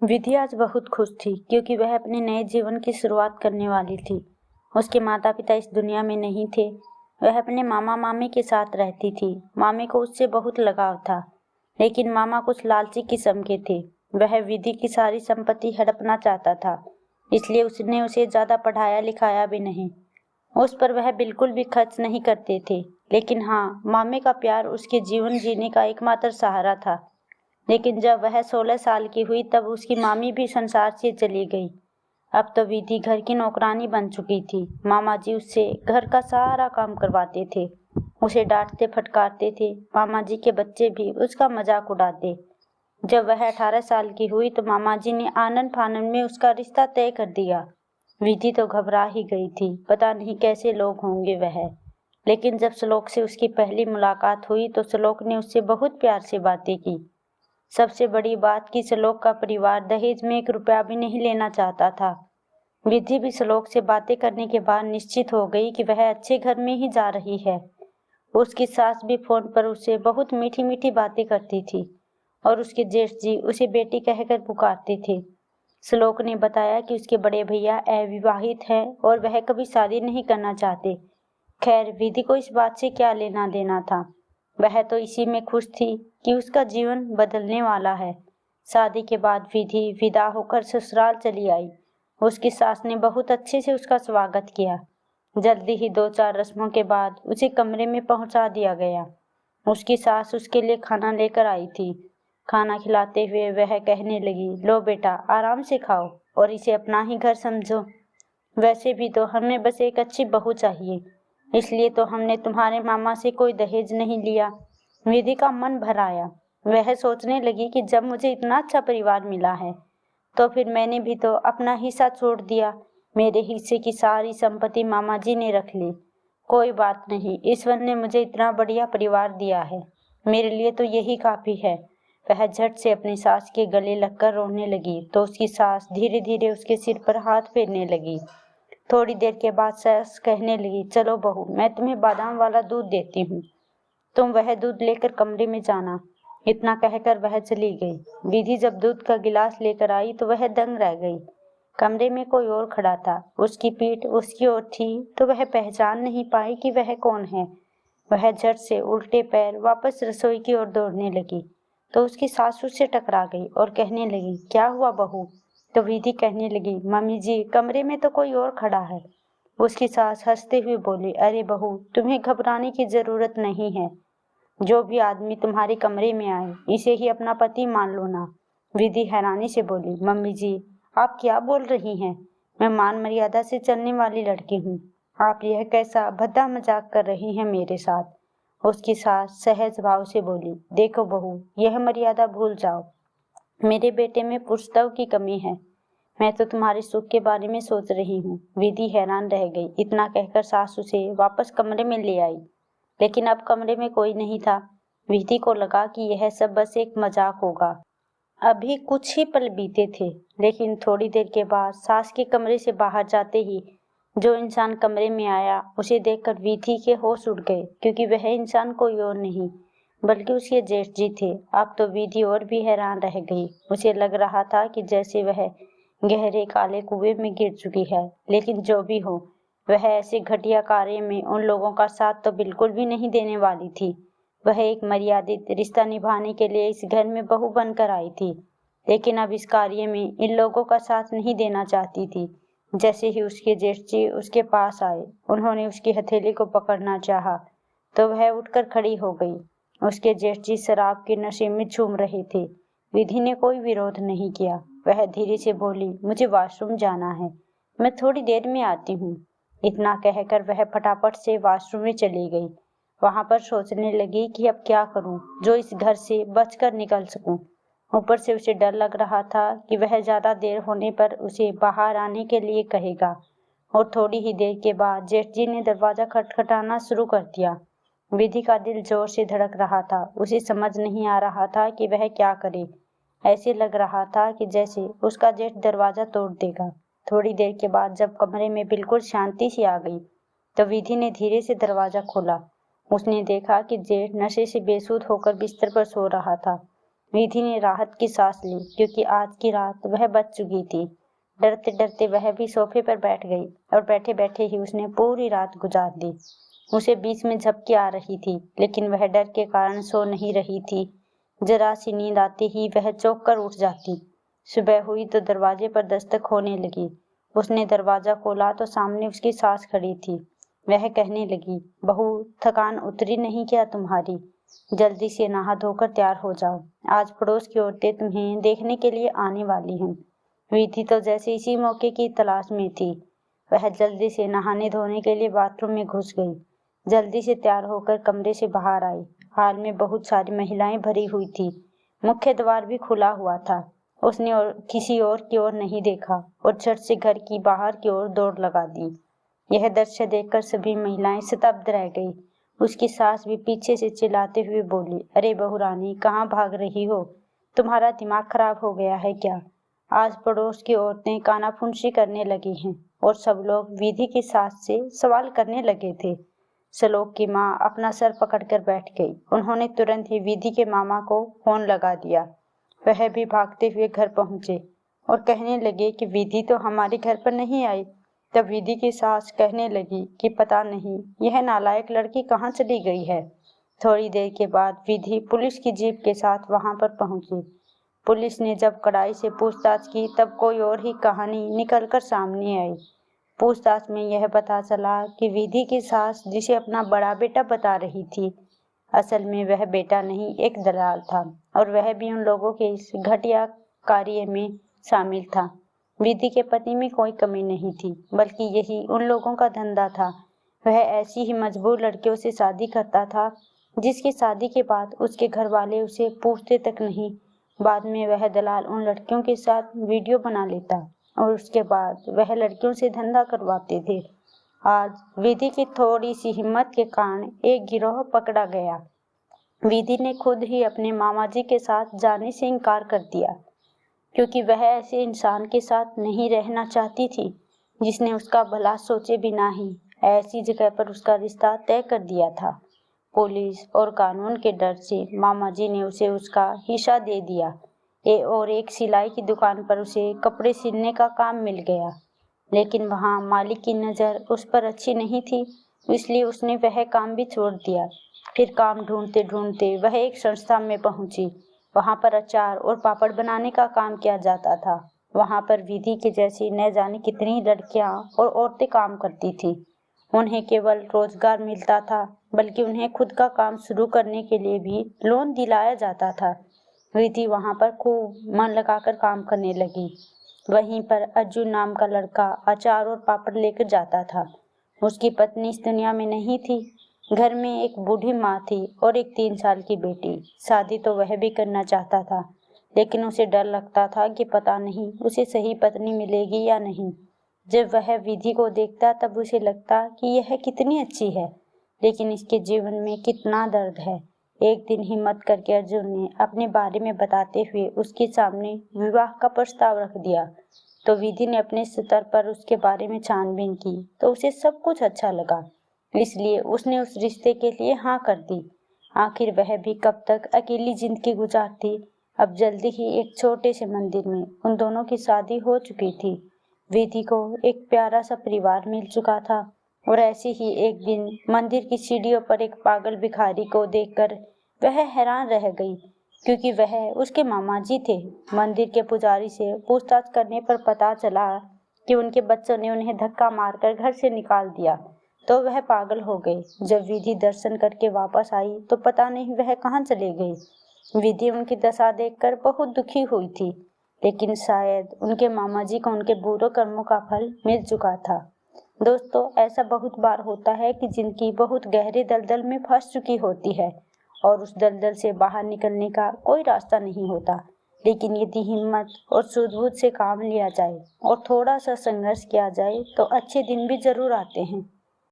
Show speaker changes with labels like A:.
A: विधि आज बहुत खुश थी क्योंकि वह अपने नए जीवन की शुरुआत करने वाली थी। उसके माता पिता इस दुनिया में नहीं थे। वह अपने मामा मामी के साथ रहती थी। मामी को उससे बहुत लगाव था, लेकिन मामा कुछ लालची किस्म के थे। वह विधि की सारी संपत्ति हड़पना चाहता था, इसलिए उसने उसे ज्यादा पढ़ाया लिखाया भी नहीं। उस पर वह बिल्कुल भी खर्च नहीं करते थे। लेकिन हाँ, मामे का प्यार उसके जीवन जीने का एकमात्र सहारा था। लेकिन जब वह 16 साल की हुई तब उसकी मामी भी संसार से चली गई। अब तो विधि घर की नौकरानी बन चुकी थी। मामा जी उससे घर का सारा काम करवाते थे, उसे डांटते फटकारते थे। मामा जी के बच्चे भी उसका मजाक उड़ाते। जब वह 18 साल की हुई तो मामा जी ने आनन फानन में उसका रिश्ता तय कर दिया। विधि तो घबरा ही गई थी, पता नहीं कैसे लोग होंगे वह। लेकिन जब श्लोक से उसकी पहली मुलाकात हुई तो श्लोक ने उससे बहुत प्यार से बातें की। सबसे बड़ी बात कि श्लोक का परिवार दहेज में 1 रुपया भी नहीं लेना चाहता था। विधि भी श्लोक से बातें करने के बाद निश्चित हो गई कि वह अच्छे घर में ही जा रही है। उसकी सास भी फोन पर उससे बहुत मीठी मीठी बातें करती थी और उसके जेठ जी उसे बेटी कहकर पुकारते थे। श्लोक ने बताया कि उसके बड़े भैया अविवाहित हैं और वह कभी शादी नहीं करना चाहते। खैर, विधि को इस बात से क्या लेना देना था। वह तो इसी में खुश थी कि उसका जीवन बदलने वाला है। शादी के बाद विधि विदा होकर ससुराल चली आई। उसकी सास ने बहुत अच्छे से उसका स्वागत किया। जल्दी ही 2-4 रस्मों के बाद उसे कमरे में पहुंचा दिया गया। उसकी सास उसके लिए खाना लेकर आई थी। खाना खिलाते हुए वह कहने लगी, लो बेटा, आराम से खाओ और इसे अपना ही घर समझो। वैसे भी तो हमें बस एक अच्छी बहू चाहिए, इसलिए तो हमने तुम्हारे मामा से कोई दहेज नहीं लिया। विधि का मन भर आया। वह सोचने लगी कि जब मुझे इतना अच्छा परिवार मिला है तो फिर मैंने भी तो अपना हिस्सा छोड़ दिया। मेरे हिस्से की सारी संपत्ति मामा जी ने रख ली। कोई बात नहीं, ईश्वर ने मुझे इतना बढ़िया परिवार दिया है, मेरे लिए तो यही काफी है। वह झट से अपनी सास के गले लगकर रोने लगी तो उसकी सास धीरे धीरे उसके सिर पर हाथ फेरने लगी। थोड़ी देर के बाद सास कहने लगी, चलो बहू, मैं तुम्हें बादाम वाला दूध देती हूँ, तुम वह दूध लेकर कमरे में जाना। इतना कहकर वह चली गई। विधि जब दूध का गिलास लेकर आई तो वह दंग रह गई। कमरे में कोई और खड़ा था। उसकी पीठ उसकी ओर थी तो वह पहचान नहीं पाई कि वह कौन है। वह झट से उल्टे पैर वापस रसोई की ओर दौड़ने लगी तो उसकी सासू से टकरा गई और कहने लगी, क्या हुआ बहू? तो विधि कहने लगी, मम्मी जी, कमरे में तो कोई और खड़ा है। उसकी सास हंसते हुए बोली, अरे बहू, तुम्हें घबराने की जरूरत नहीं है। जो भी आदमी तुम्हारे कमरे में आए, इसे ही अपना पति मान लो ना। विधि हैरानी से बोली, मम्मी जी, आप क्या बोल रही हैं? मैं मान मर्यादा से चलने वाली लड़की हूँ। आप यह कैसा भद्दा मजाक कर रही हैं मेरे साथ? उसकी सास सहज भाव से बोली, देखो बहू, यह मर्यादा भूल जाओ। मेरे बेटे में पुरुषत्व की कमी है। मैं तो तुम्हारे सुख के बारे में सोच रही हूँ। विधि हैरान रह गई। इतना कहकर सास उसे वापस कमरे में ले आई, लेकिन अब कमरे में कोई नहीं था। विधि को लगा कि यह सब बस एक मजाक होगा। अभी कुछ ही पल बीते थे, लेकिन थोड़ी देर के बाद सास के कमरे से बाहर जाते ही जो इंसान कमरे में आया उसे देखकर विधि के होश उड़ गए, क्योंकि वह इंसान कोई और नहीं बल्कि उसके जेठ जी थे। अब तो विधि और भी हैरान रह गई। उसे लग रहा था कि जैसे वह गहरे काले कुएं में गिर चुकी है। लेकिन जो भी हो, वह ऐसे घटिया कार्य में उन लोगों का साथ तो बिल्कुल भी नहीं देने वाली थी। वह एक मर्यादित रिश्ता निभाने के लिए इस घर में बहू बनकर आई थी, लेकिन अब इस कार्य में इन लोगों का साथ नहीं देना चाहती थी। जैसे ही उसके जेठ जी उसके पास आए, उन्होंने उसकी हथेली को पकड़ना चाहा तो वह उठकर खड़ी हो गई। उसके जेठ जी शराब के नशे में झूम रहे थे। विधि ने कोई विरोध नहीं किया। वह धीरे से बोली, मुझे वॉशरूम जाना है, मैं थोड़ी देर में आती हूँ। इतना कहकर वह फटाफट से वॉशरूम में चली गई। वहां पर सोचने लगी कि अब क्या करूं जो इस घर से बचकर निकल सकूं। ऊपर से उसे डर लग रहा था कि वह ज्यादा देर होने पर उसे बाहर आने के लिए कहेगा। और थोड़ी ही देर के बाद जेठ जी ने दरवाजा खटखटाना शुरू कर दिया। विधि का दिल जोर से धड़क रहा था। उसे समझ नहीं आ रहा था कि वह क्या करे। ऐसे लग रहा था कि जैसे उसका जेठ दरवाजा तोड़ देगा। थोड़ी देर के बाद जब कमरे में बिल्कुल शांति सी आ गई तो विधि ने धीरे से दरवाजा खोला। उसने देखा कि जेठ नशे से बेसुध होकर बिस्तर पर सो रहा था। विधि ने राहत की सांस ली क्योंकि आज की रात वह बच चुकी थी। डरते डरते वह भी सोफे पर बैठ गई और बैठे बैठे ही उसने पूरी रात गुजार दी। उसे बीच में झपकी आ रही थी, लेकिन वह डर के कारण सो नहीं रही थी। जरा सी नींद आते ही वह चौंक कर उठ जाती। सुबह हुई तो दरवाजे पर दस्तक होने लगी। उसने दरवाजा खोला तो सामने उसकी सास खड़ी थी। वह कहने लगी, बहू, थकान उतरी नहीं क्या तुम्हारी? जल्दी से नहा धोकर तैयार हो जाओ, आज पड़ोस की औरतें तुम्हें देखने के लिए आने वाली हैं। विधि तो जैसे इसी मौके की तलाश में थी। वह जल्दी से नहाने धोने के लिए बाथरूम में घुस गई। जल्दी से तैयार होकर कमरे से बाहर आई। हाल में बहुत सारी महिलाएं भरी हुई थी। मुख्य द्वार भी खुला हुआ था। उसने किसी और की ओर नहीं देखा और झट से घर की बाहर की ओर दौड़ लगा दी। यह दृश्य देखकर सभी महिलाएं स्तब्ध रह गई। उसकी सास भी पीछे से चिल्लाते हुए बोली, अरे बहू रानी, कहाँ भाग रही हो? तुम्हारा दिमाग खराब हो गया है क्या? आज पड़ोस की औरतें कानाफूंसी करने लगी हैं और सब लोग विधि की सास से सवाल करने लगे थे। श्लोक की माँ अपना सर पकड़कर बैठ गई। उन्होंने तुरंत ही विधि के मामा को फोन लगा दिया। वह भी भागते हुए घर पहुंचे और कहने लगे कि विधि तो हमारे घर पर नहीं आई। तब विधि की सास कहने लगी कि पता नहीं यह नालायक लड़की कहाँ चली गई है। थोड़ी देर के बाद विधि पुलिस की जीप के साथ वहां पर पहुंची। पुलिस ने जब कड़ाई से पूछताछ की तब कोई और ही कहानी निकलकर सामने आई। पूछताछ में यह पता चला कि विधि की सास जिसे अपना बड़ा बेटा बता रही थी, असल में वह बेटा नहीं, एक दलाल था और वह भी उन लोगों के इस घटिया कार्य में शामिल था। विधि के पति में कोई कमी नहीं थी, बल्कि यही उन लोगों का धंधा था। वह ऐसी ही मजबूर लड़कियों से शादी करता था जिसकी शादी के बाद उसके घर वाले उसे पूछते तक नहीं। बाद में वह दलाल उन लड़कियों के साथ वीडियो बना लेता और उसके बाद वह लड़कियों से धंधा करवाते थे। आज विधि की थोड़ी सी हिम्मत के कारण एक गिरोह पकड़ा गया। विधि ने खुद ही अपने मामा जी के साथ जाने से इनकार कर दिया क्योंकि वह ऐसे इंसान के साथ नहीं रहना चाहती थी जिसने उसका भला सोचे बिना ही ऐसी जगह पर उसका रिश्ता तय कर दिया था। पुलिस और कानून के डर से मामा जी ने उसे उसका हिस्सा दे दिया और एक सिलाई की दुकान पर उसे कपड़े सिलने का काम मिल गया। लेकिन वहाँ मालिक की नज़र उस पर अच्छी नहीं थी, इसलिए उसने वह काम भी छोड़ दिया। फिर काम ढूंढते ढूंढते वह एक संस्था में पहुंची। वहाँ पर अचार और पापड़ बनाने का काम किया जाता था। वहाँ पर विधि के जैसी न जाने कितनी लड़कियाँ और औरतें काम करती थी। उन्हें केवल रोजगार मिलता था, बल्कि उन्हें खुद का काम शुरू करने के लिए भी लोन दिलाया जाता था। विधि वहाँ पर खूब मन लगाकर काम करने लगी। वहीं पर अर्जुन नाम का लड़का अचार और पापड़ लेकर जाता था। उसकी पत्नी इस दुनिया में नहीं थी। घर में एक बूढ़ी माँ थी और एक 3 साल की बेटी। शादी तो वह भी करना चाहता था, लेकिन उसे डर लगता था कि पता नहीं उसे सही पत्नी मिलेगी या नहीं। जब वह विधि को देखता तब उसे लगता कि यह कितनी अच्छी है, लेकिन इसके जीवन में कितना दर्द है। एक दिन हिम्मत करके अर्जुन ने अपने बारे में बताते हुए उसके सामने विवाह का प्रस्ताव रख दिया। तो विधि ने अपने स्तर पर उसके बारे में छानबीन की तो उसे सब कुछ अच्छा लगा, इसलिए उसने उस रिश्ते के लिए हाँ कर दी। आखिर वह भी कब तक अकेली जिंदगी गुजारती। अब जल्दी ही एक छोटे से मंदिर में उन दोनों की शादी हो चुकी थी। विधि को एक प्यारा सा परिवार मिल चुका था और ऐसे ही एक दिन मंदिर की सीढ़ियों पर एक पागल भिखारी को देखकर वह हैरान रह गई, क्योंकि वह उसके मामा जी थे। मंदिर के पुजारी से पूछताछ करने पर पता चला कि उनके बच्चों ने उन्हें धक्का मारकर घर से निकाल दिया, तो वह पागल हो गए। जब विधि दर्शन करके वापस आई तो पता नहीं वह कहाँ चले गए। विधि उनकी दशा देखकर बहुत दुखी हुई थी, लेकिन शायद उनके मामा जी को उनके बुरे कर्मों का फल मिल चुका था। दोस्तों, ऐसा बहुत बार होता है कि जिंदगी बहुत गहरे दलदल में फंस चुकी होती है और उस दलदल से बाहर निकलने का कोई रास्ता नहीं होता। लेकिन यदि हिम्मत और सूझबूझ से काम लिया जाए और थोड़ा सा संघर्ष किया जाए तो अच्छे दिन भी जरूर आते हैं।